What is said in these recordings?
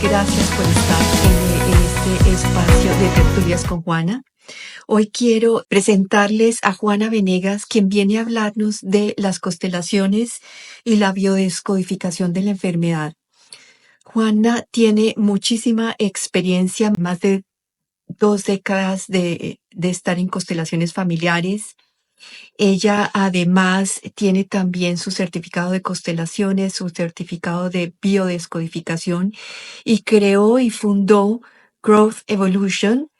Gracias por estar en este espacio de Tertulias con Juana. Hoy quiero presentarles a Juana Venegas, quien viene a hablarnos de las constelaciones y la biodescodificación de la enfermedad. Juana tiene muchísima experiencia, más de 2 décadas de estar en constelaciones familiares. Ella además tiene también su certificado de constelaciones, su certificado de biodescodificación y creó y fundó Growth Evolution,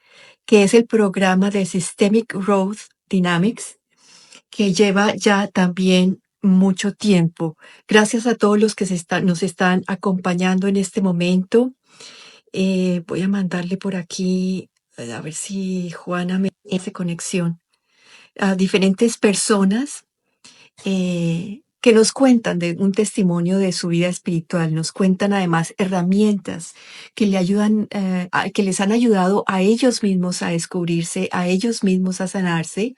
que es el programa de Systemic Growth Dynamics, que lleva ya también mucho tiempo. Gracias a todos los que nos están acompañando en este momento. Voy a mandarle por aquí, a ver si Juana me hace conexión, a diferentes personas que nos cuentan de un testimonio de su vida espiritual, nos cuentan además herramientas que le ayudan, que les han ayudado a ellos mismos a descubrirse, a ellos mismos a sanarse,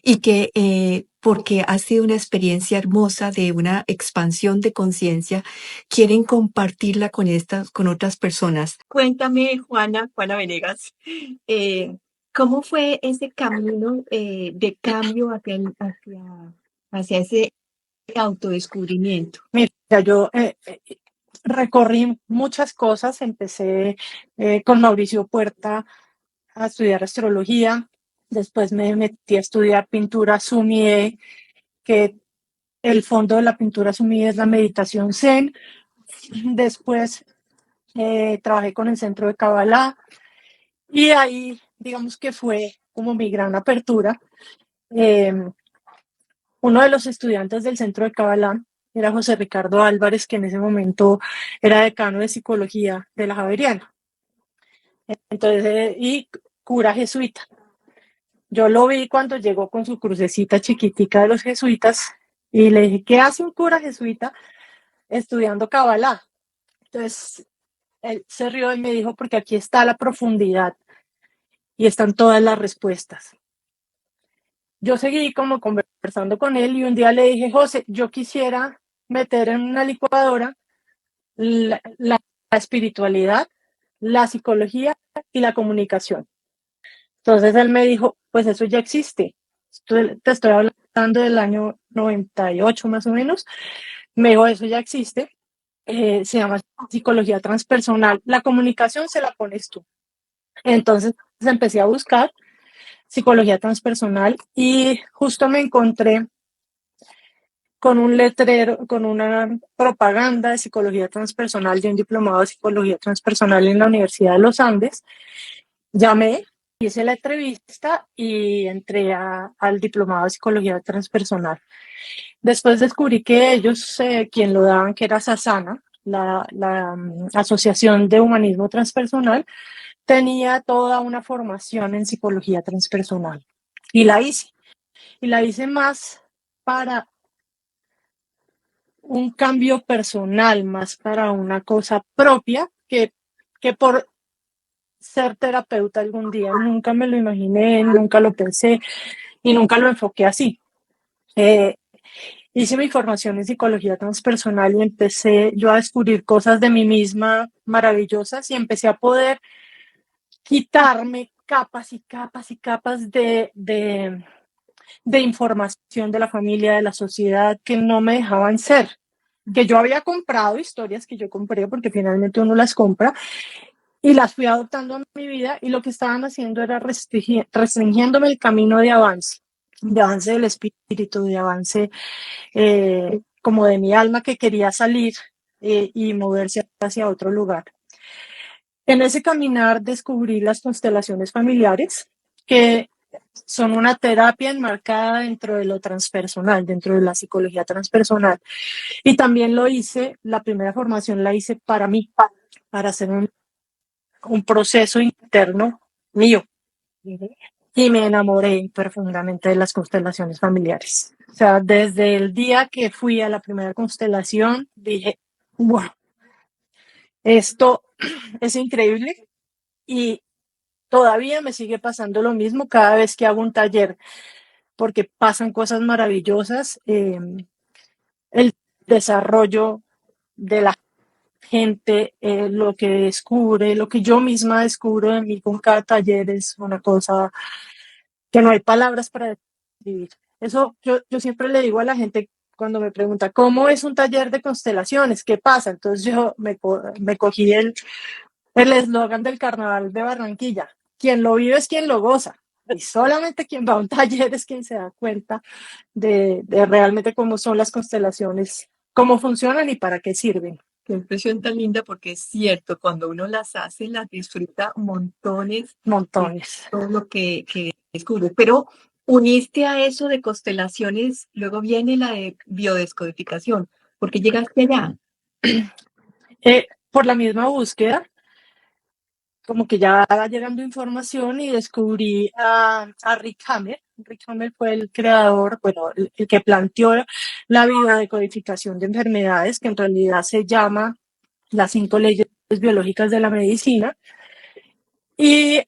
y que porque ha sido una experiencia hermosa de una expansión de conciencia, quieren compartirla con otras personas. Cuéntame, Juana Venegas, eh, ¿cómo fue ese camino de cambio hacia ese autodescubrimiento? Mira, yo recorrí muchas cosas. Empecé con Mauricio Puerta a estudiar astrología. Después me metí a estudiar pintura Sumie, que el fondo de la pintura Sumie es la meditación Zen. Después trabajé con el centro de Kabbalah y ahí, digamos que fue como mi gran apertura. Uno de los estudiantes del centro de Kabbalah era José Ricardo Álvarez, que en ese momento era decano de psicología de la Javeriana. Entonces, y cura jesuita. Yo lo vi cuando llegó con su crucecita chiquitica de los jesuitas y le dije, ¿qué hace un cura jesuita estudiando Kabbalah? Entonces, él se rió y me dijo, porque aquí está la profundidad y están todas las respuestas. Yo seguí como conversando con él y un día le dije, José, yo quisiera meter en una licuadora la espiritualidad, la psicología y la comunicación. Entonces él me dijo, pues eso ya existe. Te estoy hablando del año 98 más o menos. Me dijo, eso ya existe. Se llama psicología transpersonal. La comunicación se la pones tú. Entonces empecé a buscar psicología transpersonal y justo me encontré con un letrero, con una propaganda de psicología transpersonal de un diplomado de psicología transpersonal en la Universidad de los Andes. Llamé, hice la entrevista y entré al diplomado de psicología transpersonal. Después descubrí que ellos, quien lo daban, que era Sasana, la Asociación de Humanismo Transpersonal, tenía toda una formación en psicología transpersonal. Y la hice. Y la hice más para un cambio personal, más para una cosa propia que por ser terapeuta algún día. Nunca me lo imaginé, nunca lo pensé y nunca lo enfoqué así. Hice mi formación en psicología transpersonal y empecé yo a descubrir cosas de mí misma maravillosas y empecé a poder quitarme capas y capas y capas de información de la familia, de la sociedad, que no me dejaban ser. Que yo había comprado historias que yo compré, porque finalmente uno las compra, y las fui adoptando en mi vida, y lo que estaban haciendo era restringiéndome el camino de avance del espíritu, de avance como de mi alma que quería salir y moverse hacia otro lugar. En ese caminar descubrí las constelaciones familiares, que son una terapia enmarcada dentro de lo transpersonal, dentro de la psicología transpersonal. Y también lo hice, la primera formación la hice para mí, para hacer un proceso interno mío. Y me enamoré profundamente de las constelaciones familiares. O sea, desde el día que fui a la primera constelación, dije, wow, esto es increíble y todavía me sigue pasando lo mismo cada vez que hago un taller, porque pasan cosas maravillosas. El desarrollo de la gente, lo que descubre, lo que yo misma descubro de mí con cada taller es una cosa que no hay palabras para describir. Eso yo siempre le digo a la gente cuando me pregunta, ¿cómo es un taller de constelaciones? ¿Qué pasa? Entonces yo me cogí el eslogan del Carnaval de Barranquilla. Quien lo vive es quien lo goza. Y solamente quien va a un taller es quien se da cuenta de realmente cómo son las constelaciones, cómo funcionan y para qué sirven. Qué impresión tan linda, porque es cierto, cuando uno las hace, las disfruta montones, Montones. todo lo que descubre. Pero uniste a eso de constelaciones, luego viene la de biodescodificación, porque llegaste allá. Por la misma búsqueda, como que ya va llegando información y descubrí a Rick Hammer. Rick Hammer fue el creador, bueno, el que planteó la biodecodificación de enfermedades, que en realidad se llama las 5 leyes biológicas de la medicina. Y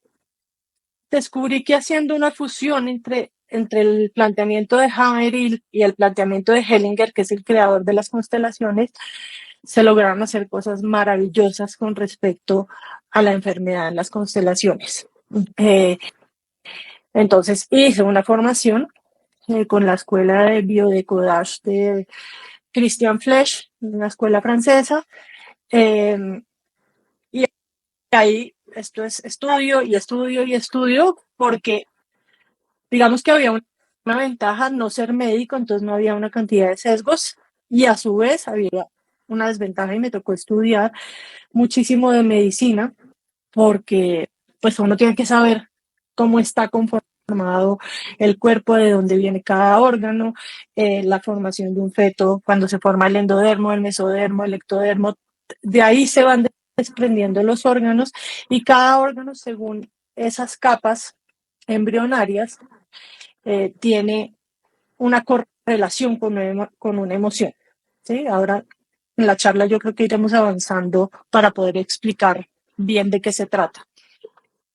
descubrí que haciendo una fusión entre el planteamiento de Hammer y el planteamiento de Hellinger, que es el creador de las constelaciones, se lograron hacer cosas maravillosas con respecto a la enfermedad en las constelaciones. Entonces hice una formación con la escuela de biodecodage de Christian Flesch, una escuela francesa, y ahí esto es estudio y estudio y estudio, porque digamos que había una ventaja no ser médico, entonces no había una cantidad de sesgos, y a su vez había una desventaja y me tocó estudiar muchísimo de medicina, porque pues uno tiene que saber cómo está conformado el cuerpo, de dónde viene cada órgano, la formación de un feto, cuando se forma el endodermo, el mesodermo, el ectodermo, de ahí se van desprendiendo los órganos, y cada órgano, según esas capas embrionarias, tiene una correlación con una emoción. ¿Sí? Ahora en la charla yo creo que iremos avanzando para poder explicar bien de qué se trata.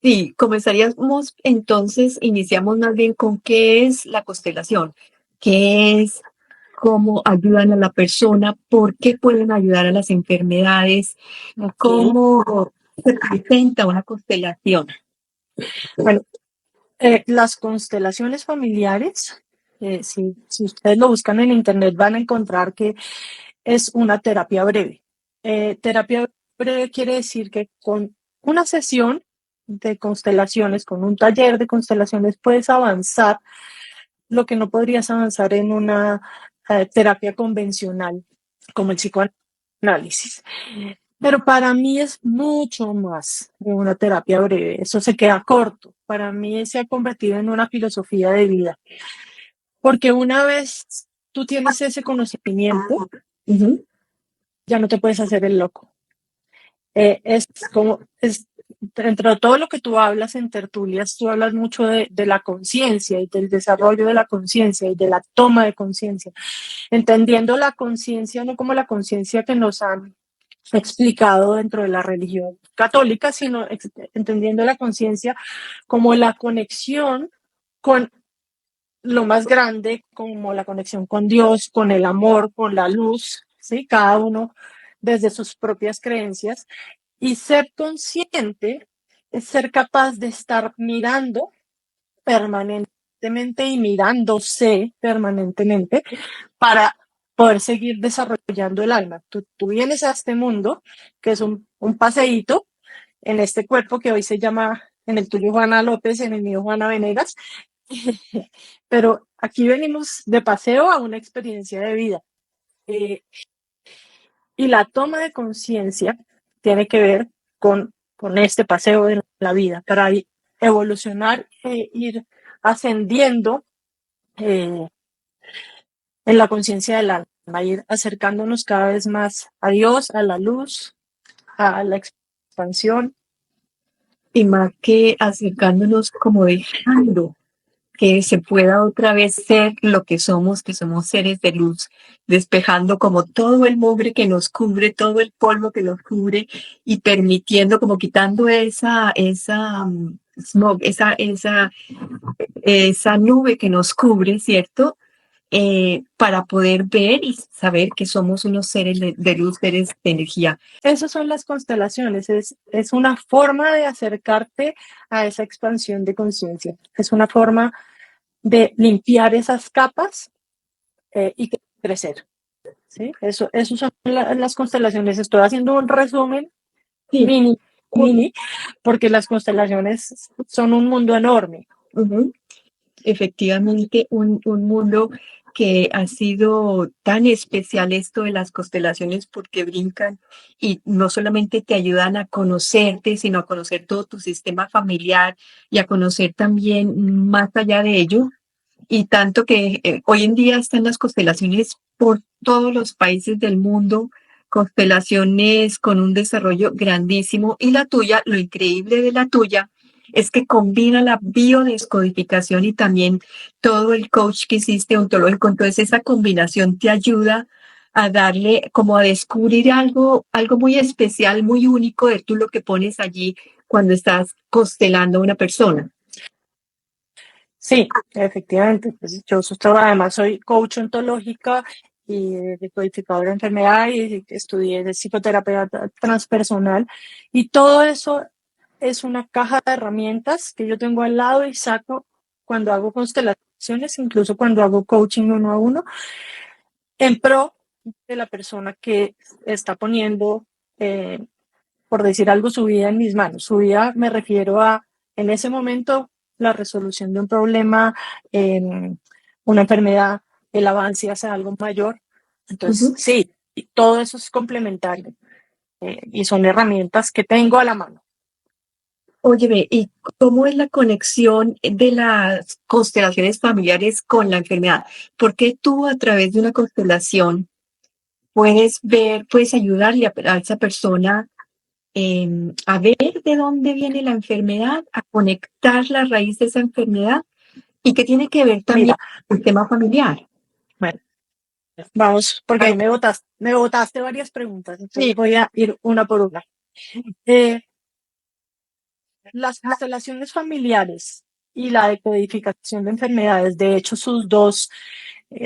Sí, comenzaríamos entonces, iniciamos más bien con qué es la constelación, qué es, cómo ayudan a la persona, por qué pueden ayudar a las enfermedades, Okay. cómo se presenta una constelación. Bueno, las constelaciones familiares, si ustedes lo buscan en internet, van a encontrar que es una terapia breve. Terapia breve quiere decir que con una sesión de constelaciones, con un taller de constelaciones, puedes avanzar lo que no podrías avanzar en una terapia convencional como el psicoanálisis. Pero para mí es mucho más de una terapia breve. Eso se queda corto. Para mí se ha convertido en una filosofía de vida. Porque una vez tú tienes ese conocimiento, ya no te puedes hacer el loco. Es entre todo lo que tú hablas en tertulias, tú hablas mucho de la conciencia y del desarrollo de la conciencia y de la toma de conciencia, entendiendo la conciencia no como la conciencia que nos han explicado dentro de la religión católica, sino entendiendo la conciencia como la conexión con lo más grande, como la conexión con Dios, con el amor, con la luz, ¿sí? Cada uno desde sus propias creencias. Y ser consciente es ser capaz de estar mirando permanentemente y mirándose permanentemente para poder seguir desarrollando el alma. Tú vienes a este mundo, que es un paseíto, en este cuerpo que hoy se llama, en el tuyo Juana López, en el mío Juana Venegas, pero aquí venimos de paseo a una experiencia de vida. Y la toma de conciencia tiene que ver con este paseo de la vida, para evolucionar e ir ascendiendo en la conciencia del alma, ir acercándonos cada vez más a Dios, a la luz, a la expansión. Y más que acercándonos, como dejando que se pueda otra vez ser lo que somos seres de luz, despejando como todo el mugre que nos cubre, todo el polvo que nos cubre, y permitiendo, como quitando esa smog, esa nube que nos cubre, ¿cierto? para poder ver y saber que somos unos seres de luz, seres de energía. Esas son las constelaciones, es una forma de acercarte a esa expansión de conciencia, es una forma de limpiar esas capas y crecer. ¿Sí? Eso son las constelaciones. Estoy haciendo un resumen Sí. mini, porque las constelaciones son un mundo enorme. Efectivamente, un mundo que ha sido tan especial esto de las constelaciones porque brincan y no solamente te ayudan a conocerte, sino a conocer todo tu sistema familiar y a conocer también más allá de ello. Y tanto que hoy en día están las constelaciones por todos los países del mundo, constelaciones con un desarrollo grandísimo. Y la tuya, lo increíble de la tuya, es que combina la biodescodificación y también todo el coach que hiciste ontológico. Entonces esa combinación te ayuda a darle, como a descubrir algo muy especial, muy único de tú lo que pones allí cuando estás constelando a una persona. Sí, efectivamente. Pues yo además soy coach ontológica y decodificadora de enfermedad y estudié de psicoterapia transpersonal y todo eso es una caja de herramientas que yo tengo al lado y saco cuando hago constelaciones, incluso cuando hago coaching 1 a 1, en pro de la persona que está poniendo, por decir algo, su vida en mis manos. Su vida me refiero a, en ese momento, la resolución de un problema, una enfermedad, el avance hacia algo mayor. Entonces, sí, todo eso es complementario y son herramientas que tengo a la mano. Óyeme, ¿y cómo es la conexión de las constelaciones familiares con la enfermedad? ¿Por qué tú a través de una constelación puedes ver, puedes ayudarle a esa persona a ver de dónde viene la enfermedad, a conectar la raíz de esa enfermedad y que tiene que ver también Mira, con el tema familiar? bueno, vamos, porque ahí me botaste varias preguntas, entonces voy a ir una por una. Las constelaciones familiares y la decodificación de enfermedades, de hecho, sus dos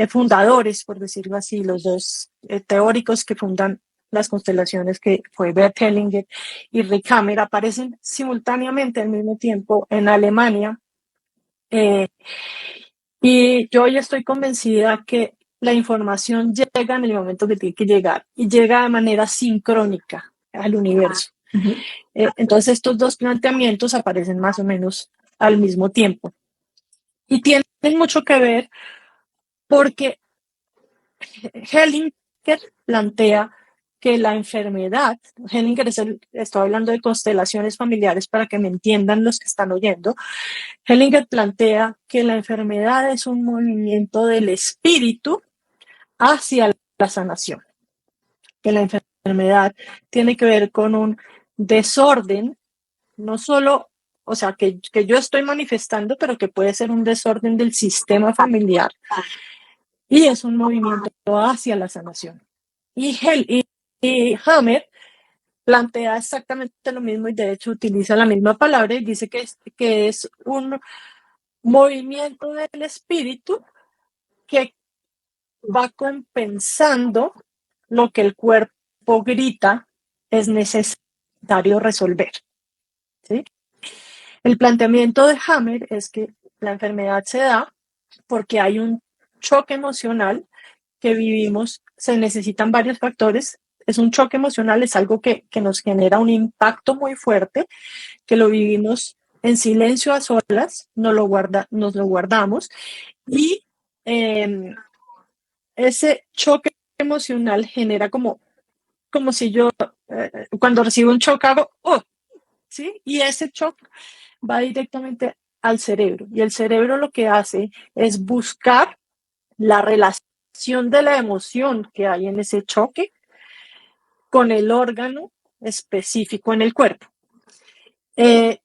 fundadores, por decirlo así, los dos teóricos que fundan las constelaciones, que fue Bert Hellinger y Rick Hammer, aparecen simultáneamente al mismo tiempo en Alemania. Y yo ya estoy convencida que la información llega en el momento que tiene que llegar y llega de manera sincrónica al universo. Entonces estos dos planteamientos aparecen más o menos al mismo tiempo y tienen mucho que ver porque Hellinger plantea que la enfermedad, Hellinger estoy hablando de constelaciones familiares para que me entiendan los que están oyendo, Hellinger plantea que la enfermedad es un movimiento del espíritu hacia la sanación, que la enfermedad tiene que ver con un desorden, no solo, o sea, que yo estoy manifestando, pero que puede ser un desorden del sistema familiar y es un movimiento hacia la sanación. Y Hammer plantea exactamente lo mismo y de hecho utiliza la misma palabra y dice que es un movimiento del espíritu que va compensando lo que el cuerpo grita es necesario resolver. ¿Sí? El planteamiento de Hammer es que la enfermedad se da porque hay un choque emocional que vivimos, se necesitan varios factores. Es un choque emocional, es algo que nos genera un impacto muy fuerte, que lo vivimos en silencio a solas, nos lo guardamos y ese choque emocional genera como si yo cuando recibo un choque hago, ¿sí? Y ese choque va directamente al cerebro y el cerebro lo que hace es buscar la relación de la emoción que hay en ese choque con el órgano específico en el cuerpo.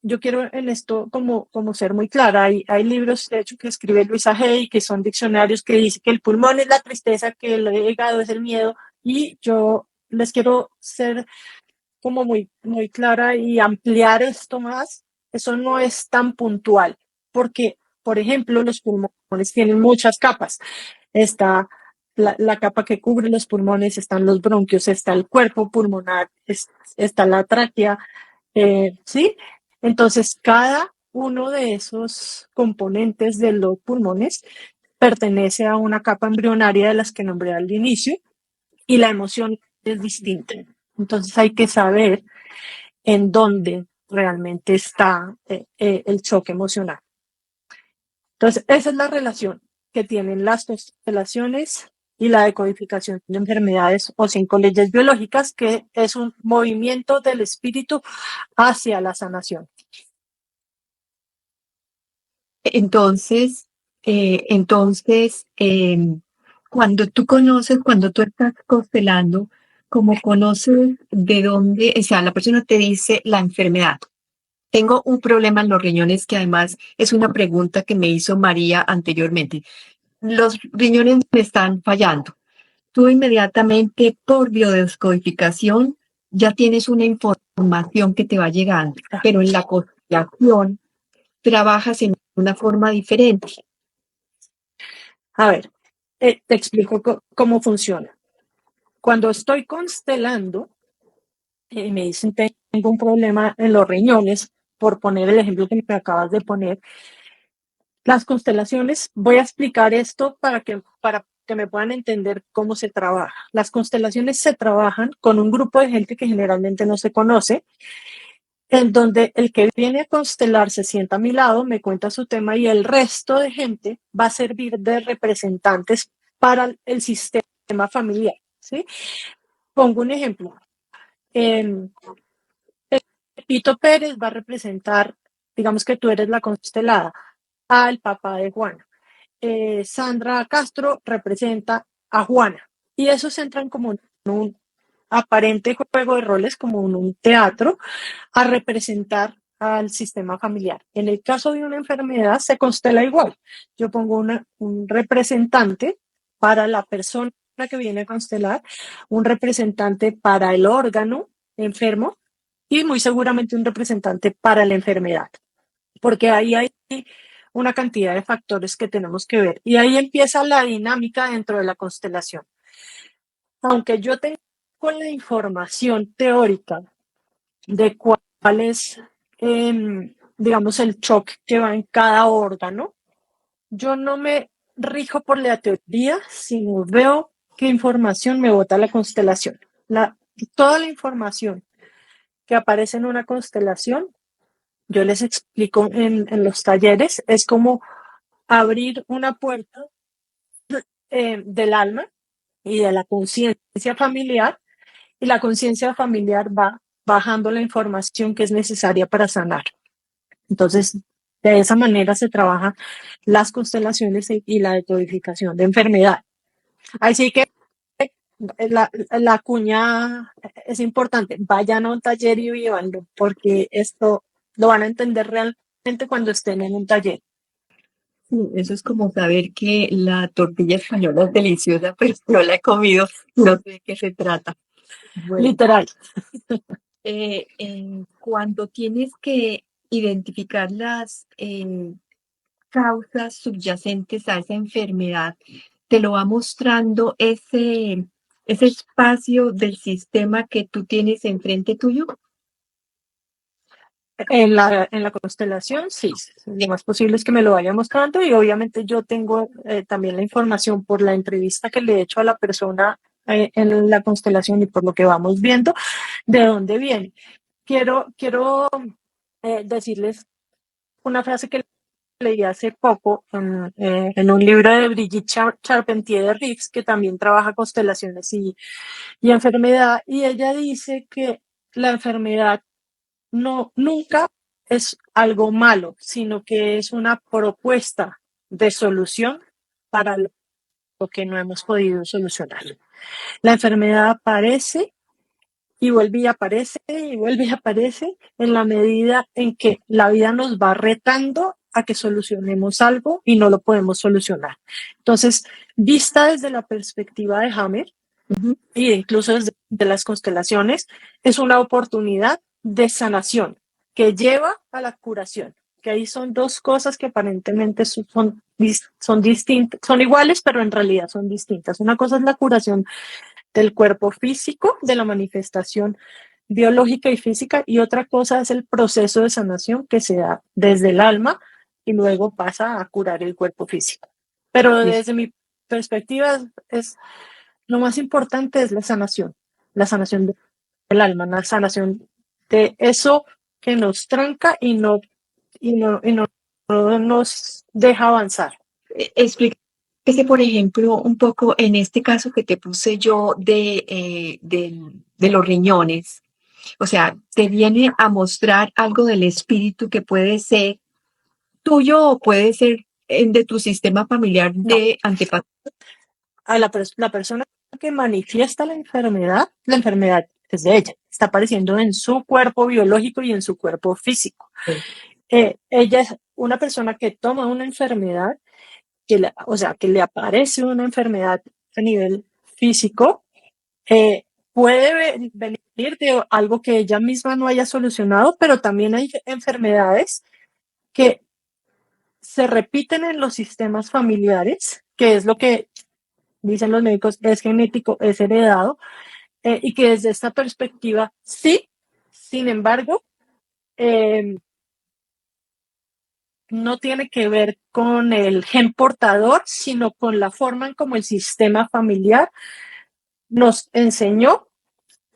Yo quiero en esto como ser muy clara. Hay libros, de hecho, que escribe Luisa Hay, que son diccionarios que dice que el pulmón es la tristeza, que el hígado es el miedo, y yo les quiero ser como muy, muy clara y ampliar esto más. Eso no es tan puntual, porque, por ejemplo, los pulmones tienen muchas capas. está la capa que cubre los pulmones, están los bronquios, está el cuerpo pulmonar, está la tráquea, ¿sí? Entonces, cada uno de esos componentes de los pulmones pertenece a una capa embrionaria de las que nombré al inicio y la emoción es distinta. Entonces, hay que saber en dónde realmente está el choque emocional. Entonces, esa es la relación que tienen las constelaciones y la decodificación de enfermedades o 5 leyes biológicas, que es un movimiento del espíritu hacia la sanación. Entonces, cuando tú estás constelando, como conoces de dónde, o sea, la persona te dice la enfermedad. Tengo un problema en los riñones que además es una pregunta que me hizo María anteriormente. Los riñones me están fallando. Tú inmediatamente por biodescodificación ya tienes una información que te va llegando, pero en la constelación trabajas en una forma diferente. A ver, te explico cómo funciona. Cuando estoy constelando, me dicen tengo un problema en los riñones, por poner el ejemplo que me acabas de poner. Las constelaciones, voy a explicar esto para que me puedan entender cómo se trabaja. Las constelaciones se trabajan con un grupo de gente que generalmente no se conoce, en donde el que viene a constelar se sienta a mi lado, me cuenta su tema y el resto de gente va a servir de representantes para el sistema familiar, ¿sí? Pongo un ejemplo. Pito Pérez va a representar, digamos que tú eres la constelada, al papá de Juana. Sandra Castro representa a Juana. Y esos entran como en un aparente juego de roles, como en un teatro, a representar al sistema familiar. En el caso de una enfermedad se constela igual. Yo pongo un representante para la persona que viene a constelar, un representante para el órgano enfermo y muy seguramente un representante para la enfermedad, porque ahí hay una cantidad de factores que tenemos que ver. Y ahí empieza la dinámica dentro de la constelación. Aunque yo tengo la información teórica de cuál es, digamos, el choque que va en cada órgano, yo no me rijo por la teoría, sino veo qué información me bota la constelación. Toda la información que aparece en una constelación, yo les explico en los talleres, es como abrir una puerta del alma y de la conciencia familiar, y la conciencia familiar va bajando la información que es necesaria para sanar. Entonces, de esa manera se trabajan las constelaciones y la decodificación de enfermedad. Así que la cuña es importante. Vayan a un taller y vívanlo, porque esto lo van a entender realmente cuando estén en un taller. Sí, eso es como saber que la tortilla española es deliciosa, pero no la he comido, no sé de qué se trata. Bueno, Literal. cuando tienes que identificar las causas subyacentes a esa enfermedad, te lo va mostrando ese espacio del sistema que tú tienes enfrente tuyo. En la constelación, sí, lo más posible es que me lo vaya mostrando, y obviamente yo tengo también la información por la entrevista que le he hecho a la persona en la constelación y por lo que vamos viendo de dónde viene. Quiero decirles una frase que leí hace poco en un libro de Brigitte Charpentier de Rives, que también trabaja constelaciones y enfermedad, y ella dice que la enfermedad nunca es algo malo, sino que es una propuesta de solución para lo que no hemos podido solucionar. La enfermedad aparece y vuelve y aparece y vuelve y aparece en la medida en que la vida nos va retando a que solucionemos algo y no lo podemos solucionar. Entonces, vista desde la perspectiva de Hammer, y incluso desde las constelaciones, es una oportunidad de sanación que lleva a la curación. que ahí son dos cosas que aparentemente son distintas, son iguales, pero en realidad son distintas. Una cosa es la curación del cuerpo físico, de la manifestación biológica y física, y otra cosa es el proceso de sanación que se da desde el alma y luego pasa a curar el cuerpo físico. Pero desde mi perspectiva es lo más importante es la sanación del alma, la sanación de eso que nos tranca y no nos deja avanzar. Explíquese, por ejemplo, un poco en este caso que te puse yo de los riñones. O sea, te viene a mostrar algo del espíritu que puede ser tuyo o puede ser de tu sistema familiar No, de antepasados. a la persona que manifiesta la enfermedad es de ella, está apareciendo en su cuerpo biológico y en su cuerpo físico. Ella es una persona que toma una enfermedad, o sea, que le aparece una enfermedad a nivel físico, puede venir de algo que ella misma no haya solucionado, pero también hay enfermedades que se repiten en los sistemas familiares, que es lo que dicen los médicos, es genético, es heredado, y que desde esta perspectiva sí, sin embargo, eh, no tiene que ver con el gen portador, sino con la forma en cómo el sistema familiar nos enseñó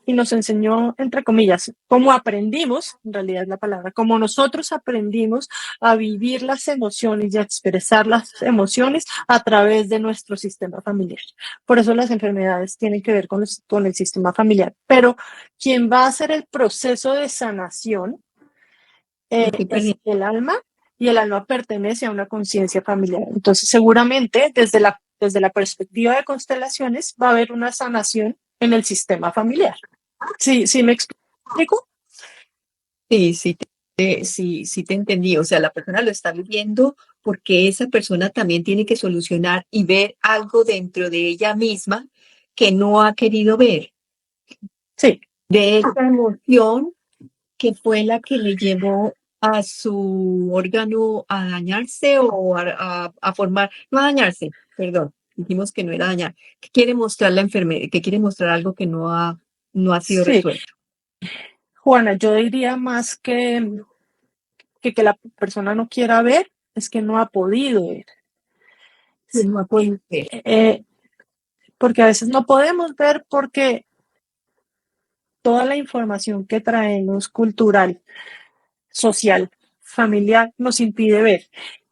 entre comillas, cómo aprendimos, en realidad es la palabra, como nosotros aprendimos a vivir las emociones y a expresar las emociones a través de nuestro sistema familiar. Por eso las enfermedades tienen que ver con el sistema familiar. Pero quien va a hacer el proceso de sanación es el alma, y el alma pertenece a una conciencia familiar. Entonces, seguramente desde la perspectiva de constelaciones va a haber una sanación en el sistema familiar. Sí, sí me explico. Sí, sí te entendí. O sea, la persona lo está viviendo porque esa persona también tiene que solucionar y ver algo dentro de ella misma que no ha querido ver. Sí, De esa emoción que fue la que le llevó a su órgano a dañarse o a formar, no a dañarse, perdón, dijimos que no era dañar, que quiere mostrar la enfermedad, que quiere mostrar algo que no ha sido sí. resuelto. Juana, yo diría más que la persona no quiera ver, es que no ha podido ver. Que no ha podido ver. Porque a veces no podemos ver porque toda la información que traemos cultural, social, familiar, nos impide ver.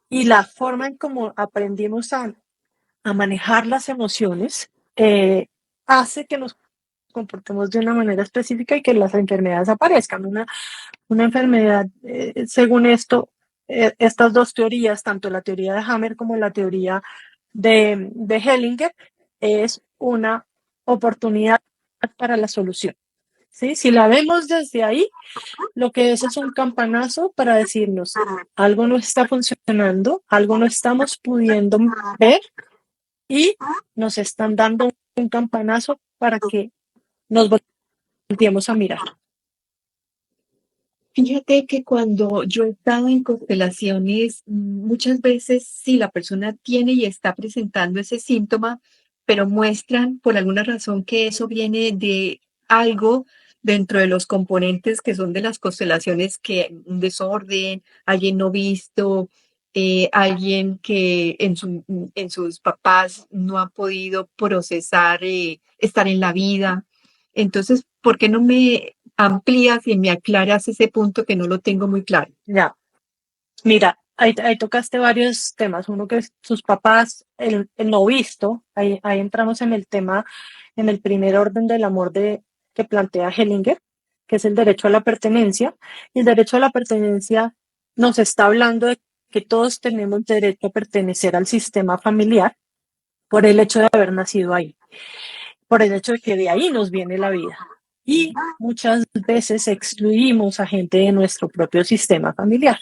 Y la forma en cómo aprendimos a manejar las emociones hace que nos comportemos de una manera específica y que las enfermedades aparezcan. Una enfermedad, según esto, estas dos teorías, tanto la teoría de Hammer como la teoría de Hellinger, es una oportunidad para la solución. ¿Sí? Si la vemos desde ahí, lo que es un campanazo para decirnos algo no está funcionando, algo no estamos pudiendo ver y nos están dando un campanazo para que nos volteemos a mirar. Fíjate que cuando yo he estado en constelaciones, muchas veces sí, la persona tiene y está presentando ese síntoma, pero muestran por alguna razón que eso viene de algo dentro de los componentes que son de las constelaciones, que un desorden, alguien no visto, alguien que en sus papás no ha podido procesar estar en la vida. Entonces, ¿por qué no me amplías y me aclaras ese punto que no lo tengo muy claro? Ya, mira, ahí tocaste varios temas. Uno que es sus papás, el no visto, ahí entramos en el tema, en el primer orden del amor que plantea Hellinger, que es el derecho a la pertenencia. Y el derecho a la pertenencia nos está hablando de que todos tenemos derecho a pertenecer al sistema familiar por el hecho de haber nacido ahí, por el hecho de que de ahí nos viene la vida. Y muchas veces excluimos a gente de nuestro propio sistema familiar.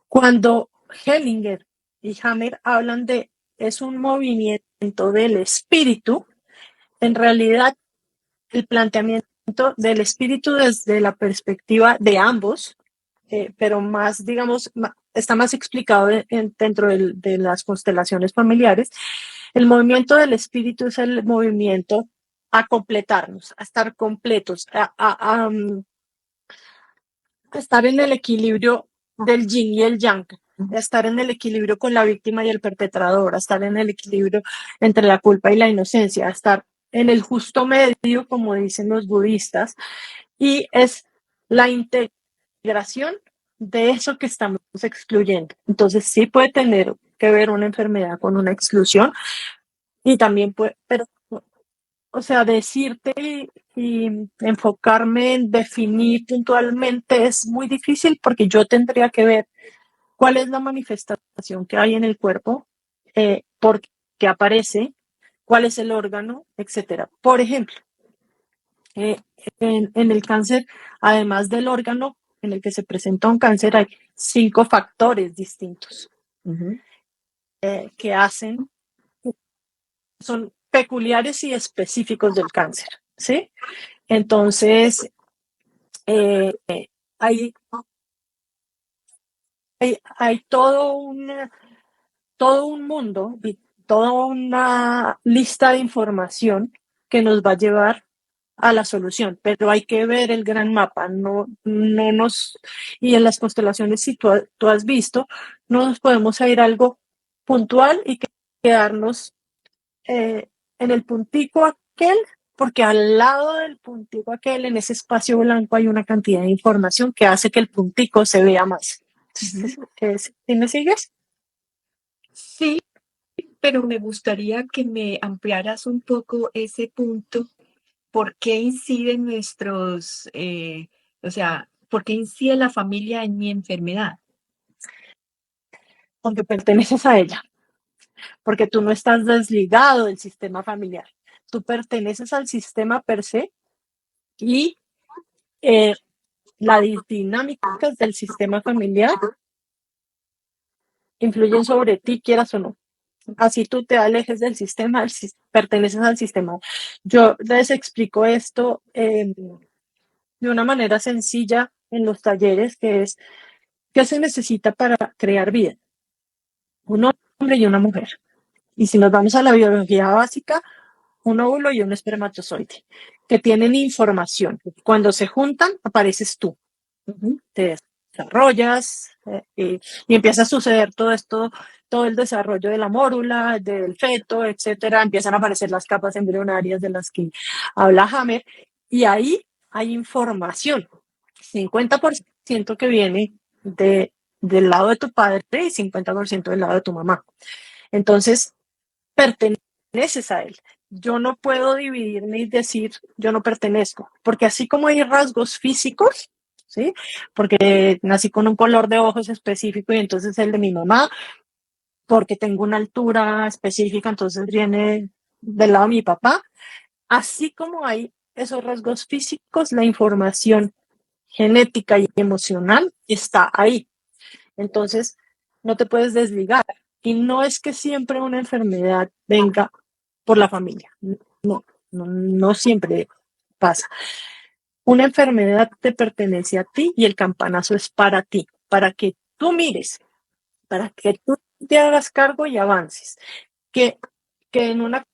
Cuando Hellinger y Hammer hablan de es un movimiento del espíritu, en realidad el planteamiento del espíritu desde la perspectiva de ambos pero más, digamos, está más explicado dentro de las constelaciones familiares. El movimiento del espíritu es el movimiento a completarnos, a estar completos, a estar en el equilibrio del yin y el yang, a estar en el equilibrio con la víctima y el perpetrador, a estar en el equilibrio entre la culpa y la inocencia, a estar en el justo medio, como dicen los budistas, y es la integración de eso que estamos excluyendo. Entonces sí puede tener que ver una enfermedad con una exclusión y también puede, pero, o sea, decirte y enfocarme en definir puntualmente es muy difícil porque yo tendría que ver cuál es la manifestación que hay en el cuerpo, por qué aparece, cuál es el órgano, etcétera. Por ejemplo, eh, en el cáncer, además del órgano en el que se presenta un cáncer, hay 5 factores distintos que hacen, son peculiares y específicos del cáncer, ¿sí? Entonces, eh, hay, hay todo un mundo y toda una lista de información que nos va a llevar a la solución, pero hay que ver el gran mapa, y en las constelaciones, si tú has visto, no nos podemos ir a algo puntual y quedarnos en el puntico aquel, porque al lado del puntico aquel, en ese espacio blanco, hay una cantidad de información que hace que el puntico se vea más. ¿Sí me sigues? Sí, pero me gustaría que me ampliaras un poco ese punto. ¿Por qué inciden o sea, por qué incide la familia en mi enfermedad? Porque perteneces a ella, porque tú no estás desligado del sistema familiar. Tú perteneces al sistema per se y eh, las dinámicas del sistema familiar influyen sobre ti, quieras o no. Así tú te alejes del sistema, perteneces al sistema. Yo les explico esto de una manera sencilla en los talleres, que es, ¿qué se necesita para crear vida? Un hombre y una mujer. Y si nos vamos a la biología básica, un óvulo y un espermatozoide, que tienen información. Cuando se juntan, apareces tú. Te desarrollas y empieza a suceder todo esto, todo el desarrollo de la mórula, del feto, etcétera. Empiezan a aparecer las capas embrionarias de las que habla Hammer y ahí hay información. 50% que viene del lado de tu padre y 50% del lado de tu mamá. Entonces, perteneces a él. Yo no puedo dividirme y decir yo no pertenezco, porque así como hay rasgos físicos, ¿sí? Porque nací con un color de ojos específico y entonces el de mi mamá, porque tengo una altura específica, entonces viene del lado de mi papá. Así como hay esos rasgos físicos, la información genética y emocional está ahí. Entonces, no te puedes desligar. Y no es que siempre una enfermedad venga por la familia. No siempre pasa. Una enfermedad te pertenece a ti y el campanazo es para ti, para que tú mires, para que tú te hagas cargo y avances. Que, que en una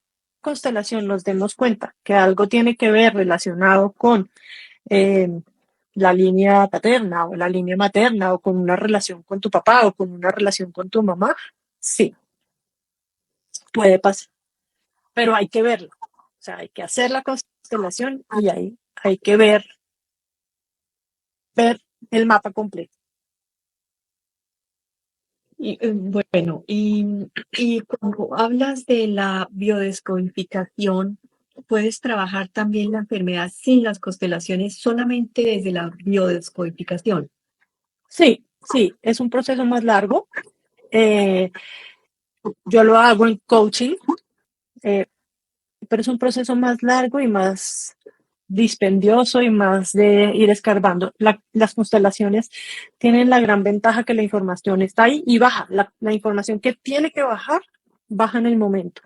constelación nos demos cuenta que algo tiene que ver relacionado con eh, la línea paterna o la línea materna o con una relación con tu papá o con una relación con tu mamá, sí, puede pasar, pero hay que verlo. O sea, hay que hacer la constelación y ahí hay que ver el mapa completo. Bueno, y cuando hablas de la biodescodificación, puedes trabajar también la enfermedad sin las constelaciones, solamente desde la biodescodificación. Sí, sí, es un proceso más largo. Eh, yo lo hago en coaching, eh, pero es un proceso más largo y más dispendioso y más de ir escarbando. Las constelaciones tienen la gran ventaja que la información está ahí y baja. La información que tiene que bajar, baja en el momento.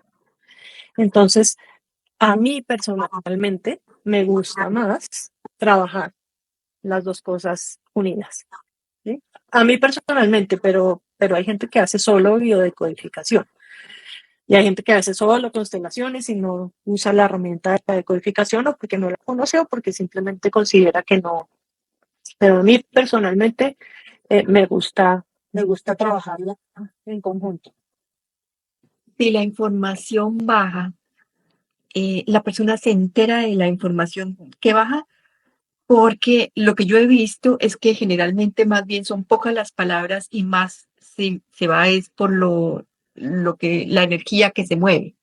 Entonces, a mí personalmente me gusta más trabajar las dos cosas unidas. ¿sí? A mí personalmente, pero hay gente que hace solo biodecodificación. Y hay gente que hace solo constelaciones y no usa la herramienta de decodificación o porque no la conoce o porque simplemente considera que no. Pero a mí personalmente me gusta trabajarla en conjunto. Si la información baja, la persona se entera de la información que baja, porque lo que yo he visto es que generalmente más bien son pocas las palabras y más se va es por la energía que se mueve.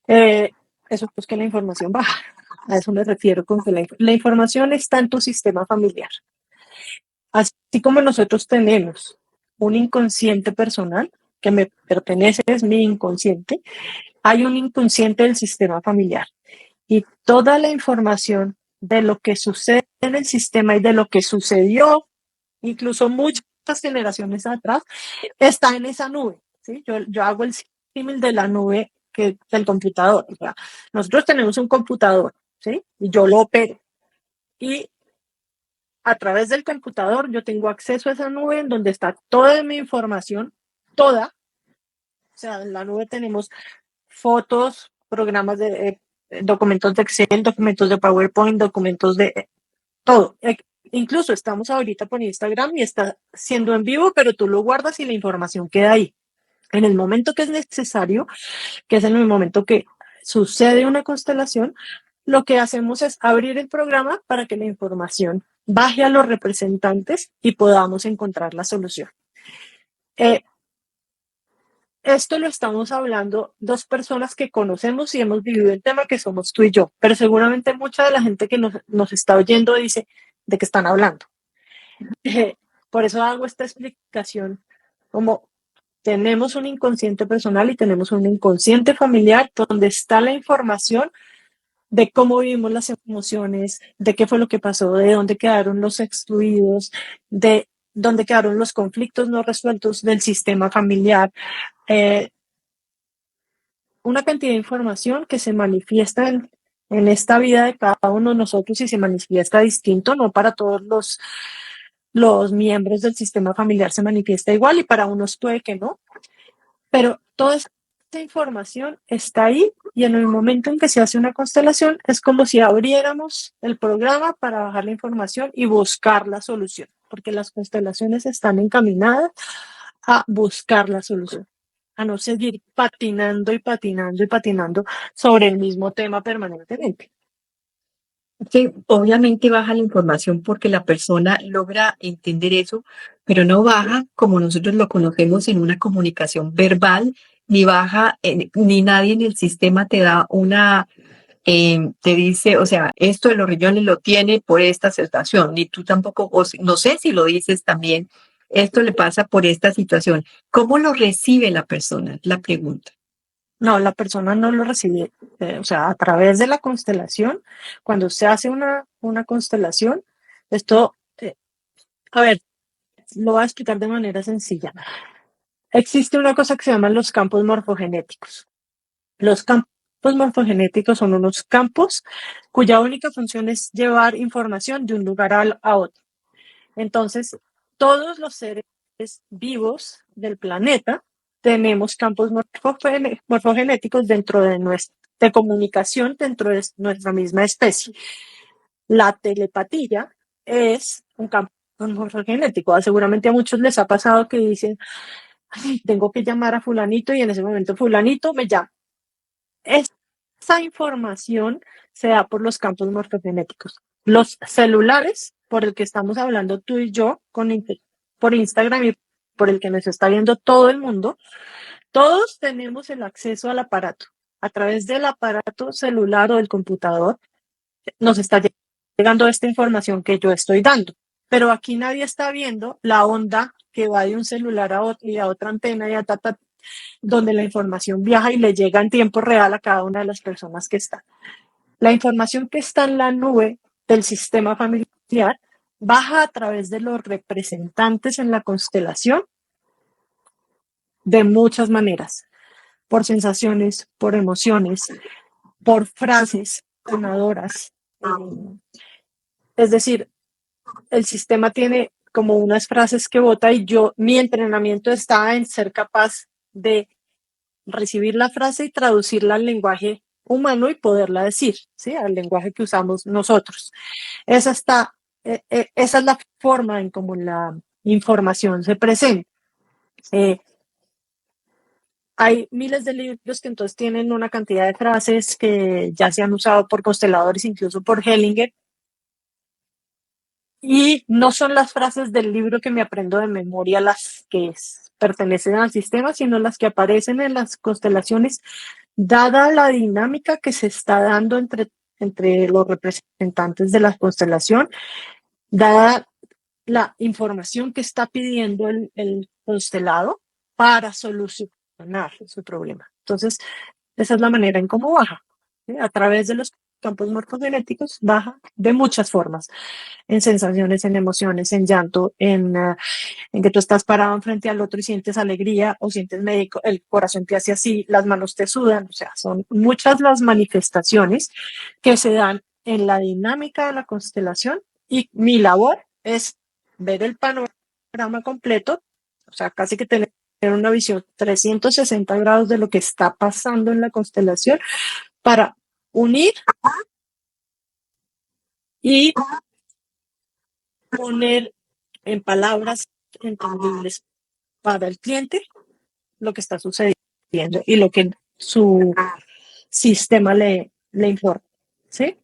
Eso es que la información baja. A eso me refiero con que la información está en tu sistema familiar. Así como nosotros tenemos un inconsciente personal que me pertenece, es mi inconsciente, hay un inconsciente del sistema familiar. Y toda la información de lo que sucede en el sistema y de lo que sucedió, incluso muchas generaciones atrás, está en esa nube. ¿Sí? Yo hago el símil de la nube del computador. O sea, nosotros tenemos un computador, ¿sí? Y yo lo opero. Y a través del computador yo tengo acceso a esa nube en donde está toda mi información, toda. O sea, en la nube tenemos fotos, programas de documentos de Excel, documentos de PowerPoint, documentos de todo. Incluso estamos ahorita por Instagram y está siendo en vivo, pero tú lo guardas y la información queda ahí. En el momento que es necesario, que es en el momento que sucede una constelación, lo que hacemos es abrir el programa para que la información baje a los representantes y podamos encontrar la solución. Esto lo estamos hablando dos personas que conocemos y hemos vivido el tema, que somos tú y yo, pero seguramente mucha de la gente que nos está oyendo dice de qué están hablando. Por eso hago esta explicación, como tenemos un inconsciente personal y tenemos un inconsciente familiar donde está la información de cómo vivimos las emociones, de qué fue lo que pasó, de dónde quedaron los excluidos, de dónde quedaron los conflictos no resueltos del sistema familiar. Eh, una cantidad de información que se manifiesta en esta vida de cada uno de nosotros y se manifiesta distinto, no para todos los miembros del sistema familiar se manifiesta igual y para unos puede que no, pero toda esta información está ahí y en el momento en que se hace una constelación es como si abriéramos el programa para bajar la información y buscar la solución, porque las constelaciones están encaminadas a buscar la solución, a no seguir patinando y patinando y patinando sobre el mismo tema permanentemente. Que obviamente baja la información porque la persona logra entender eso, pero no baja como nosotros lo conocemos en una comunicación verbal, ni baja, ni nadie en el sistema te da te dice, o sea, esto de los riñones lo tiene por esta situación, ni tú tampoco, no sé si lo dices también, esto le pasa por esta situación. ¿Cómo lo recibe la persona? Es la pregunta. No, la persona no lo recibe, o sea, a través de la constelación, cuando se hace una constelación, esto, a ver, lo voy a explicar de manera sencilla. Existe una cosa que se llaman los campos morfogenéticos. Los campos morfogenéticos son unos campos cuya única función es llevar información de un lugar a otro. Entonces, todos los seres vivos del planeta tenemos campos morfogenéticos dentro de comunicación dentro de nuestra misma especie. La telepatía es un campo morfogenético. Seguramente a muchos les ha pasado que dicen, ay, tengo que llamar a fulanito y en ese momento fulanito me llama. Esa información se da por los campos morfogenéticos. Los celulares, por el que estamos hablando tú y yo, por Instagram y por el que nos está viendo todo el mundo, todos tenemos el acceso al aparato. A través del aparato celular o del computador nos está llegando esta información que yo estoy dando. Pero aquí nadie está viendo la onda que va de un celular a otro y a otra antena y a donde la información viaja y le llega en tiempo real a cada una de las personas que están. La información que está en la nube del sistema familiar baja a través de los representantes en la constelación de muchas maneras, por sensaciones, por emociones, por frases sanadoras. Es decir, el sistema tiene como unas frases que bota y mi entrenamiento está en ser capaz de recibir la frase y traducirla al lenguaje humano y poderla decir, ¿sí? Al lenguaje que usamos nosotros. Esa es la forma en cómo la información se presenta. Hay miles de libros que entonces tienen una cantidad de frases que ya se han usado por consteladores, incluso por Hellinger, y no son las frases del libro que me aprendo de memoria las que pertenecen al sistema, sino las que aparecen en las constelaciones, dada la dinámica que se está dando entre los representantes de la constelación, dada la información que está pidiendo el constelado para solucionar su problema. Entonces, esa es la manera en cómo baja. ¿Sí? A través de los campos morfogenéticos baja de muchas formas, en sensaciones, en emociones, en llanto, en que tú estás parado frente al otro y sientes alegría o sientes médico, el corazón te hace así, las manos te sudan, o sea, son muchas las manifestaciones que se dan en la dinámica de la constelación y mi labor es ver el panorama completo, o sea, casi que tener una visión 360 grados de lo que está pasando en la constelación para unir y poner en palabras entendibles para el cliente lo que está sucediendo y lo que su sistema le informa. ¿Sí?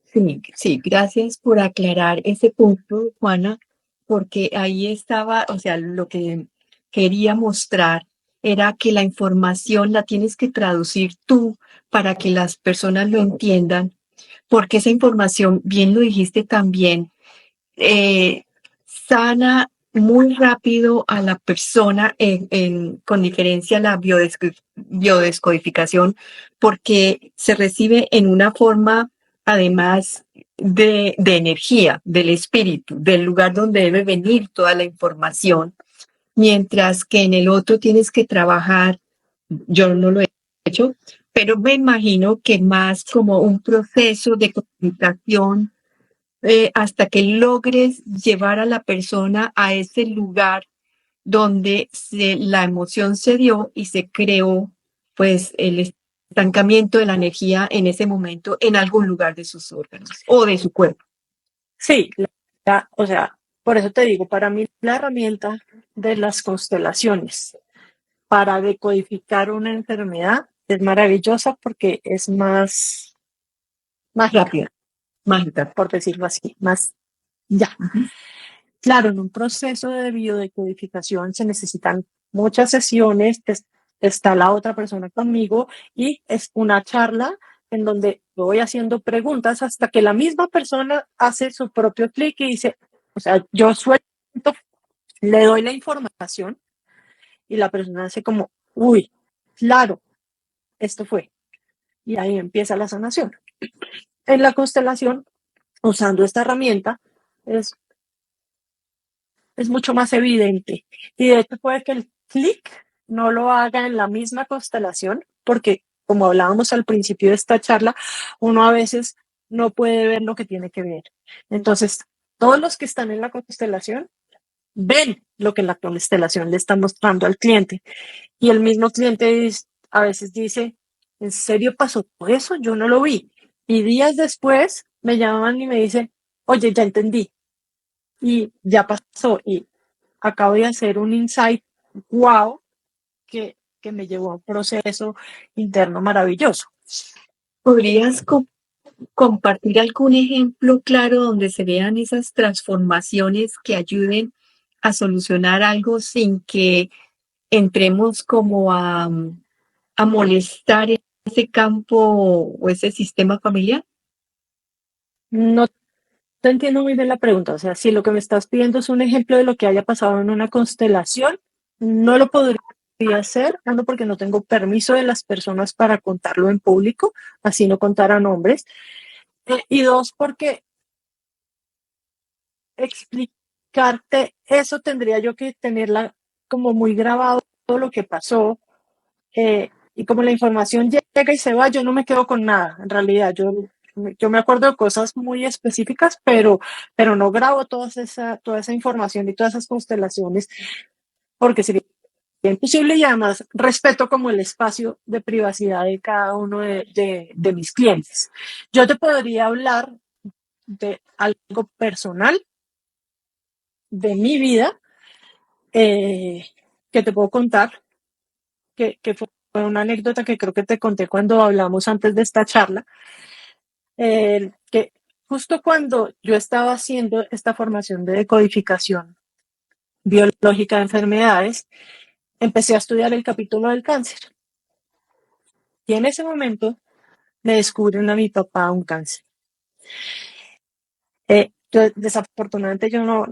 Sí, sí, gracias por aclarar ese punto, Juana, porque ahí estaba, o sea, lo que quería mostrar era que la información la tienes que traducir tú para que las personas lo entiendan, porque esa información, bien lo dijiste también, eh, sana muy rápido a la persona con diferencia a la biodescodificación, porque se recibe en una forma, además de energía, del espíritu, del lugar donde debe venir toda la información, mientras que en el otro tienes que trabajar, yo no lo he hecho, pero me imagino que más como un proceso de comunicación hasta que logres llevar a la persona a ese lugar donde la emoción se dio y se creó pues el estancamiento de la energía en ese momento en algún lugar de sus órganos o de su cuerpo. Sí, o sea, por eso te digo, para mí la herramienta de las constelaciones para decodificar una enfermedad es maravillosa porque es más mágica, Rápida, mágica. por decirlo así, más ya. Claro, en un proceso de biodecodificación se necesitan muchas sesiones, está la otra persona conmigo y es una charla en donde voy haciendo preguntas hasta que la misma persona hace su propio clic y dice, o sea, yo suelto, le doy la información y la persona hace como, uy, claro, esto fue. Y ahí empieza la sanación. En la constelación, usando esta herramienta, es es mucho más evidente. Y de hecho puede que el clic no lo haga en la misma constelación, porque como hablábamos al principio de esta charla, uno a veces no puede ver lo que tiene que ver. Entonces, todos los que están en la constelación ven lo que la constelación le está mostrando al cliente. Y el mismo cliente a veces dice, ¿en serio pasó eso? Yo no lo vi. Y días después me llaman y me dicen, oye, ya entendí y ya pasó y acabo de hacer un insight wow que me llevó a un proceso interno maravilloso. ¿Podrías compartir algún ejemplo claro donde se vean esas transformaciones que ayuden a solucionar algo sin que entremos como a molestar ese campo o ese sistema familiar? No te entiendo muy bien la pregunta, o sea, si lo que me estás pidiendo es un ejemplo de lo que haya pasado en una constelación, no lo podría hacer, uno porque no tengo permiso de las personas para contarlo en público, así no contar a nombres, y dos porque explicarte eso tendría yo que tenerla como muy grabado todo lo que pasó y como la información llega y se va, yo no me quedo con nada, en realidad, yo yo me acuerdo de cosas muy específicas, pero no grabo toda esa información y todas esas constelaciones porque sería imposible y además respeto como el espacio de privacidad de cada uno de mis clientes. Yo te podría hablar de algo personal de mi vida que te puedo contar, que fue una anécdota que creo que te conté cuando hablamos antes de esta charla, que justo cuando yo estaba haciendo esta formación de decodificación biológica de enfermedades, empecé a estudiar el capítulo del cáncer. Y en ese momento me descubren a mi papá un cáncer. Desafortunadamente yo no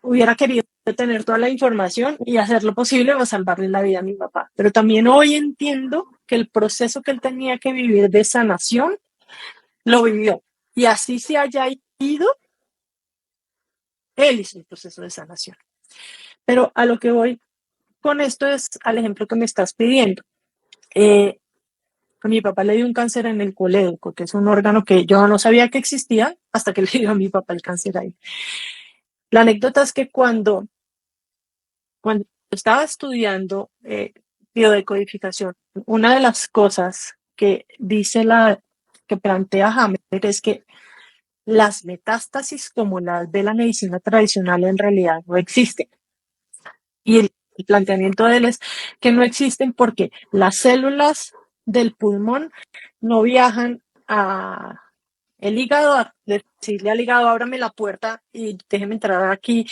hubiera querido tener toda la información y hacer lo posible para salvarle la vida a mi papá. Pero también hoy entiendo que el proceso que él tenía que vivir de sanación lo vivió. Y así se haya ido, él hizo el proceso de sanación. Pero a lo que voy con esto es al ejemplo que me estás pidiendo. A mi papá le dio un cáncer en el colédoco, que es un órgano que yo no sabía que existía hasta que le dio a mi papá el cáncer ahí. La anécdota es que cuando estaba estudiando biodecodificación, una de las cosas que dice que plantea Hammer es que las metástasis como las de la medicina tradicional en realidad no existen. Y el planteamiento de él es que no existen porque las células del pulmón no viajan a el hígado, a decirle al hígado, ábrame la puerta y déjeme entrar aquí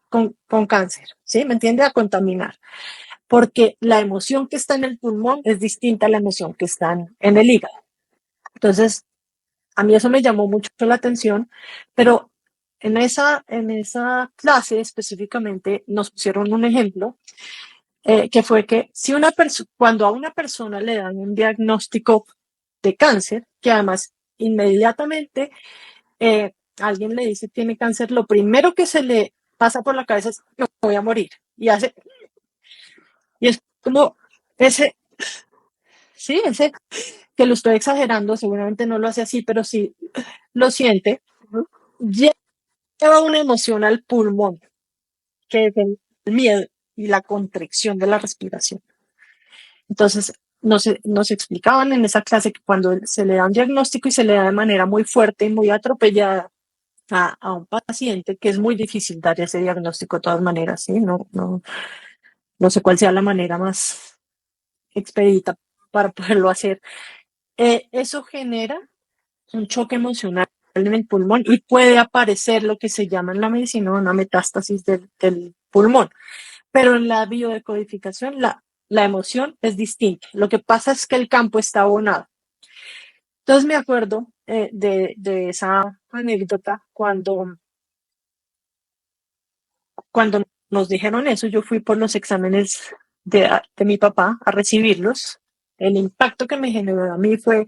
con cáncer, ¿sí? ¿Me entiende? A contaminar. Porque la emoción que está en el pulmón es distinta a la emoción que está en el hígado. Entonces, a mí eso me llamó mucho la atención, pero en esa clase específicamente nos pusieron un ejemplo que fue que si cuando a una persona le dan un diagnóstico de cáncer, que además inmediatamente alguien le dice tiene cáncer, lo primero que se le pasa por la cabeza es me voy a morir. Y es como ese, sí, ese que lo estoy exagerando, seguramente no lo hace así, pero sí lo siente, lleva una emoción al pulmón, que es el miedo y la contracción de la respiración. Entonces, nos explicaban en esa clase que cuando se le da un diagnóstico y se le da de manera muy fuerte y muy atropellada a un paciente, que es muy difícil dar ese diagnóstico de todas maneras, ¿sí? No sé cuál sea la manera más expedita para poderlo hacer. Eso genera un choque emocional en el pulmón y puede aparecer lo que se llama en la medicina una metástasis del pulmón. Pero en la biodecodificación la emoción es distinta. Lo que pasa es que el campo está abonado. Entonces me acuerdo de esa anécdota cuando nos dijeron eso, yo fui por los exámenes de mi papá a recibirlos. El impacto que me generó a mí fue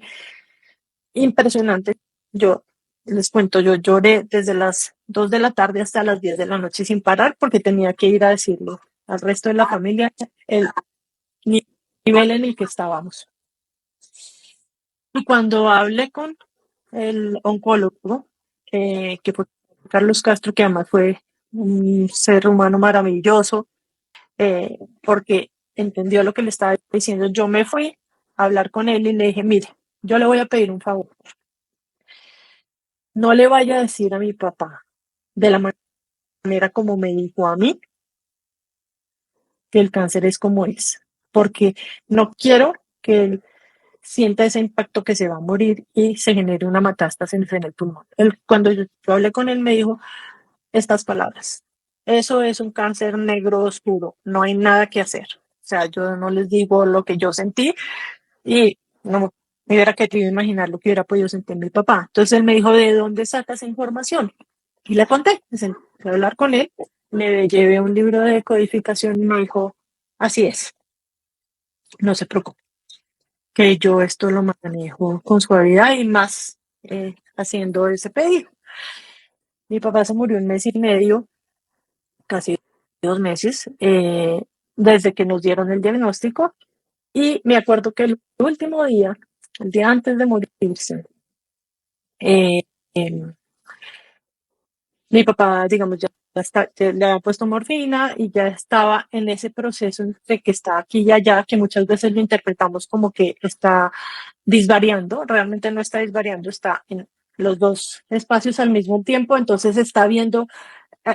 impresionante. Yo les cuento, yo lloré desde las 2 de la tarde hasta las 10 de la noche sin parar porque tenía que ir a decirlo al resto de la familia el nivel en el que estábamos. Y cuando hablé con el oncólogo, que fue Carlos Castro, que además fue un ser humano maravilloso, porque entendió lo que le estaba diciendo, yo me fui a hablar con él y le dije, mire, yo le voy a pedir un favor. No le vaya a decir a mi papá de la manera como me dijo a mí que el cáncer es como es, porque no quiero que él sienta ese impacto que se va a morir y se genere una metástasis en el pulmón. Cuando yo hablé con él me dijo estas palabras, eso es un cáncer negro oscuro, no hay nada que hacer. O sea, yo no les digo lo que yo sentí y no me hubiera querido imaginar lo que hubiera podido sentir mi papá. Entonces él me dijo, ¿de dónde sacas información? Y le conté, me senté a hablar con él, me llevé un libro de codificación y me dijo, así es, no se preocupe, que yo esto lo manejo con suavidad y más haciendo ese pedido. Mi papá se murió un mes y medio, casi 2 meses, desde que nos dieron el diagnóstico. Y me acuerdo que el último día, el día antes de morirse, Eh, em, Mi papá, digamos, ya le había puesto morfina y ya estaba en ese proceso de que está aquí y allá, que muchas veces lo interpretamos como que está disvariando, realmente no está disvariando, está en los dos espacios al mismo tiempo, entonces está viendo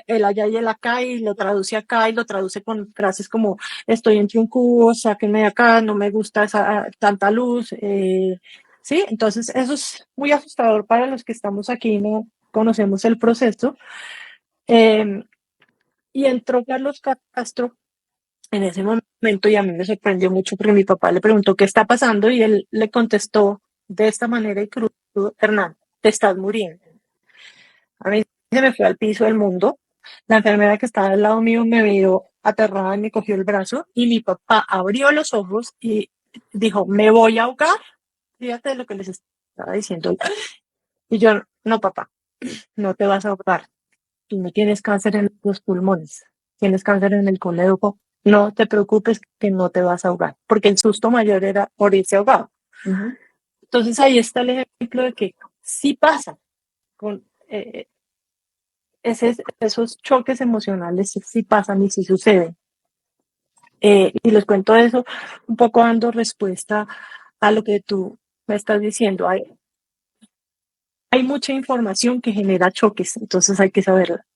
el allá y el acá y lo traduce acá y lo traduce con frases como estoy entre un cubo, sáquenme de acá, no me gusta tanta luz, sí, entonces eso es muy asustador para los que estamos aquí y no conocemos el proceso. Eh, y entró Carlos Castro en ese momento y a mí me sorprendió mucho porque mi papá le preguntó qué está pasando y él le contestó de esta manera y crudo: Hernán, te estás muriendo. A mí se me fue al piso del mundo. La enfermera que estaba al lado mío me vio aterrada y me cogió el brazo y mi papá abrió los ojos y dijo, me voy a ahogar. Fíjate lo que les estaba diciendo. Y yo, no, papá, no te vas a ahogar. Tú no tienes cáncer en los pulmones, tienes cáncer en el colédoco. No te preocupes que no te vas a ahogar, porque el susto mayor era morirse ahogado. Entonces ahí está el ejemplo de que sí pasa con esos choques emocionales, sí pasan y sí suceden. Y les cuento eso un poco dando respuesta a lo que tú me estás diciendo. Hay mucha información que genera choques, entonces hay que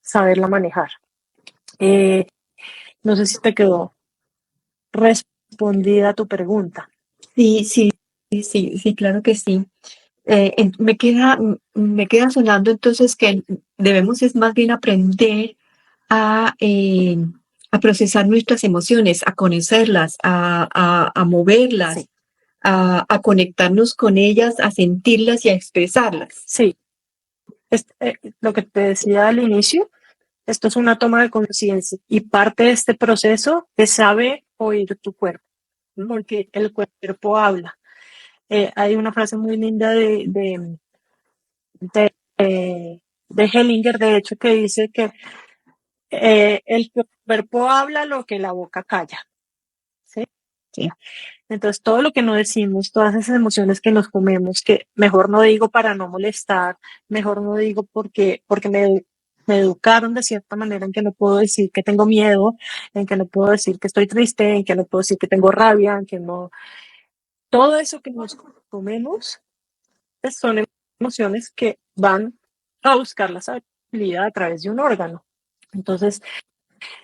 saberla manejar. No sé si te quedó respondida tu pregunta. Sí, sí, sí, sí, claro que sí. Me queda sonando entonces que debemos es más bien aprender a, eh, a procesar nuestras emociones, a conocerlas, a moverlas, Sí, a conectarnos con ellas, a sentirlas y a expresarlas. sí. Lo que te decía al inicio, esto es una toma de conciencia y parte de este proceso es saber oír tu cuerpo, porque el cuerpo habla. Hay una frase muy linda de, de Hellinger, de hecho, que dice que el cuerpo habla lo que la boca calla. ¿Sí? Sí. Entonces, todo lo que no decimos, todas esas emociones que nos comemos, que mejor no digo para no molestar, mejor no digo porque me educaron de cierta manera en que no puedo decir que tengo miedo, en que no puedo decir que estoy triste, en que no puedo decir que tengo rabia, en que no. Todo eso que nos comemos son emociones que van a buscar la sabiduría a través de un órgano. Entonces,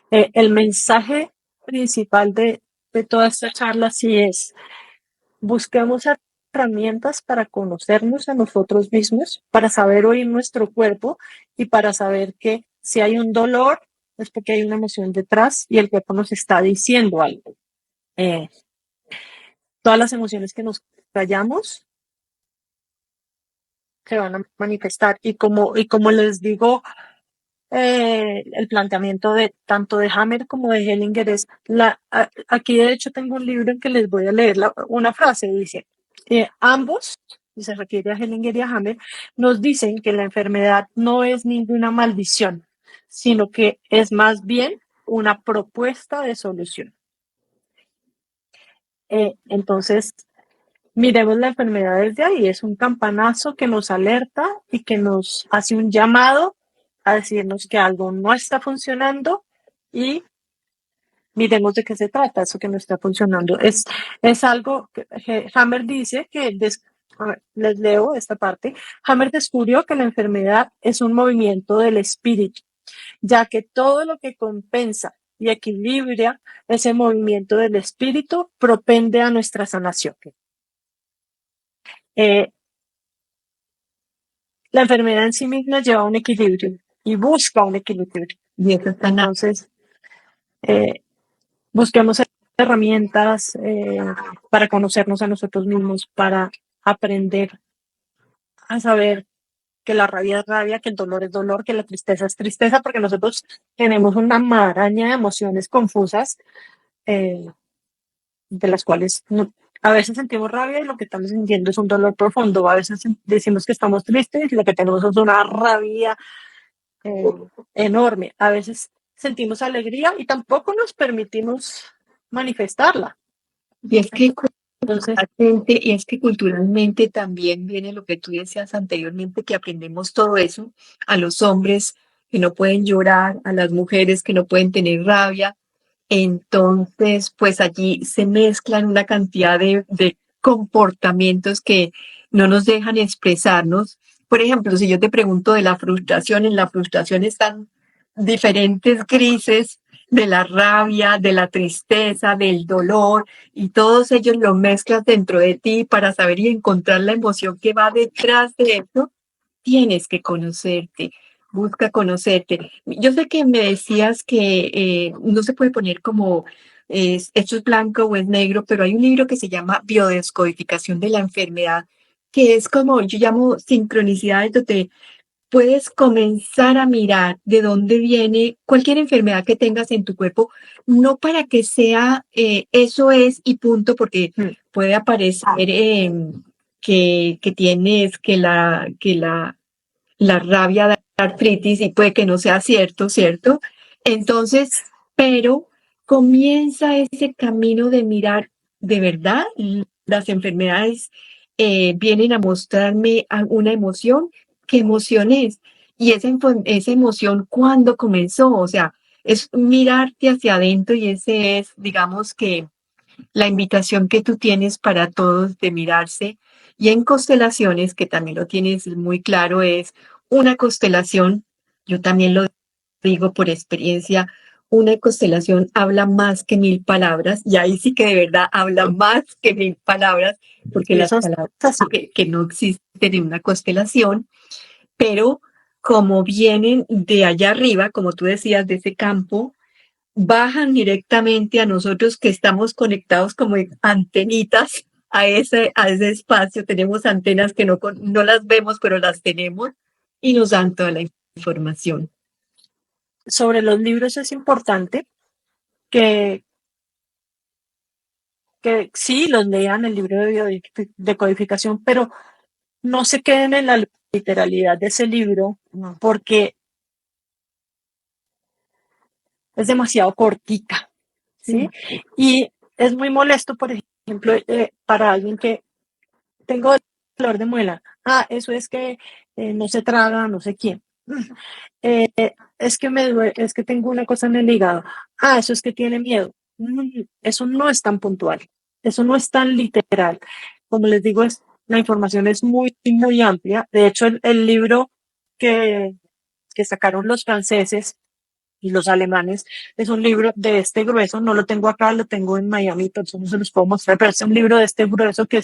el mensaje principal de toda esta charla sí es: busquemos herramientas para conocernos a nosotros mismos, para saber oír nuestro cuerpo y para saber que si hay un dolor es porque hay una emoción detrás y el cuerpo nos está diciendo algo. Eh, Todas las emociones que nos callamos se van a manifestar y como les digo, el planteamiento de tanto de Hammer como de Hellinger es aquí de hecho tengo un libro en que les voy a leer una frase, dice, ambos, y se refiere a Hellinger y a Hammer, nos dicen que la enfermedad no es ninguna maldición, sino que es más bien una propuesta de solución. Entonces, miremos la enfermedad desde ahí, es un campanazo que nos alerta y que nos hace un llamado a decirnos que algo no está funcionando y miremos de qué se trata eso que no está funcionando. Es algo que Hammer dice que, les leo esta parte, Hammer descubrió que la enfermedad es un movimiento del espíritu, ya que todo lo que compensa y equilibra ese movimiento del espíritu propende a nuestra sanación. Eh, la enfermedad en sí misma lleva un equilibrio y busca un equilibrio. Y eso está Entonces, busquemos herramientas para conocernos a nosotros mismos, para aprender a saber que la rabia es rabia, que el dolor es dolor, que la tristeza es tristeza, porque nosotros tenemos una maraña de emociones confusas eh, de las cuales a veces sentimos rabia y lo que estamos sintiendo es un dolor profundo. A veces decimos que estamos tristes y lo que tenemos es una rabia eh, enorme. A veces sentimos alegría y tampoco nos permitimos manifestarla. Y es que Entonces, Totalmente, y es que culturalmente también viene lo que tú decías anteriormente, que aprendemos todo eso a los hombres que no pueden llorar, a las mujeres que no pueden tener rabia. Entonces, pues allí se mezclan una cantidad de comportamientos que no nos dejan expresarnos. Por ejemplo, si yo te pregunto de la frustración, en la frustración están diferentes grises de la rabia, de la tristeza, del dolor, y todos ellos los mezclas dentro de ti para saber y encontrar la emoción que va detrás de eso. Tienes que conocerte, busca conocerte. Yo sé que me decías que no se puede poner como esto es blanco o es negro, pero hay un libro que se llama Biodescodificación de la enfermedad, que es como yo llamo sincronicidades, donde puedes comenzar a mirar de dónde viene cualquier enfermedad que tengas en tu cuerpo, no para que sea eso es y punto, porque puede aparecer que tienes la rabia de artritis y puede que no sea cierto, ¿cierto? Entonces, pero comienza ese camino de mirar de verdad las enfermedades vienen a mostrarme una emoción. ¿Qué emoción es? Y esa emoción, ¿cuándo comenzó? O sea, es mirarte hacia adentro y ese es, digamos que la invitación que tú tienes para todos de mirarse. Y en constelaciones, que también lo tienes muy claro, es una constelación, yo también lo digo por experiencia, una constelación habla más que 1000 palabras, y ahí sí que de verdad habla más que 1000 palabras, porque las eso es palabras así. que no existen en una constelación, pero como vienen de allá arriba, como tú decías, de ese campo, bajan directamente a nosotros que estamos conectados como antenitas a ese espacio. Tenemos antenas que no las vemos, pero las tenemos y nos dan toda la información. Sobre los libros es importante que, que sí los lean el libro de biodecodificación, pero no se queden en la literalidad de ese libro porque es demasiado cortica, ¿sí? Y es muy molesto, por ejemplo, para alguien que tengo dolor de muela. Ah, eso es que no se traga, no sé quién. Eh, es que me duele, es que tengo una cosa en el hígado. Ah, eso es que tiene miedo. Eso no es tan puntual. Eso no es tan literal. Como les digo, la información es muy, muy amplia. De hecho, el libro que, que sacaron los franceses y los alemanes es un libro de este grueso. No lo tengo acá, lo tengo en Miami, entonces no se los puedo mostrar, pero es un libro de este grueso que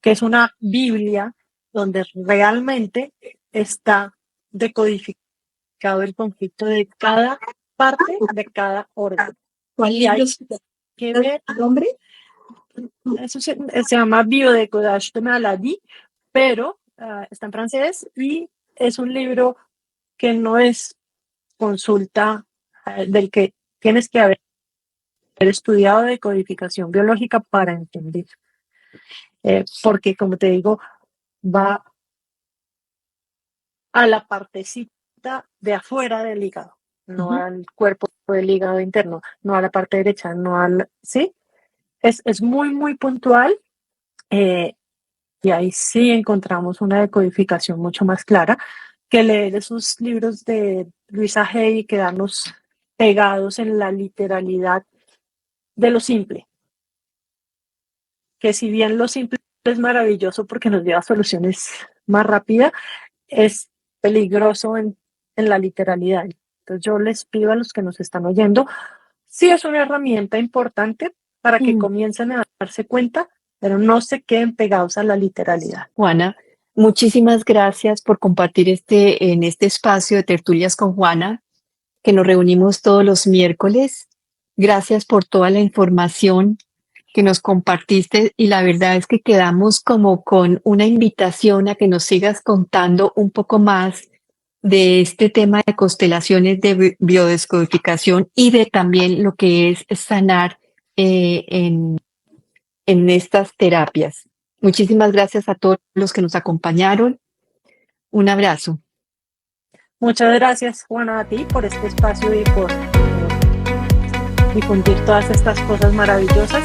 es una Biblia donde realmente está decodificado el conflicto de cada parte de cada órgano. ¿Cuál Y hay libro que ver, el nombre? eso se llama Biodecodage de Maladie, pero está en francés y es un libro que no es consulta del que tienes que haber estudiado decodificación biológica para entender. Porque, como te digo, va a la partecita de afuera del hígado, no al cuerpo del hígado interno, no a la parte derecha, no al... ¿Sí? Es muy, muy puntual y ahí sí encontramos una decodificación mucho más clara que leer esos libros de Luisa Hay y quedarnos pegados en la literalidad de lo simple. Que si bien lo simple es maravilloso porque nos lleva a soluciones más rápidas, es peligroso en la literalidad. Entonces yo les pido a los que nos están oyendo, sí es una herramienta importante para que comiencen a darse cuenta, pero no se queden pegados a la literalidad. Juana, muchísimas gracias por compartir en este espacio de tertulias con Juana, que nos reunimos todos los miércoles. Gracias por toda la información que nos compartiste y la verdad es que quedamos como con una invitación a que nos sigas contando un poco más de este tema de constelaciones de biodescodificación y de también lo que es sanar en estas terapias. Muchísimas gracias a todos los que nos acompañaron. Un abrazo. Muchas gracias, Juana, a ti por este espacio y por difundir todas estas cosas maravillosas.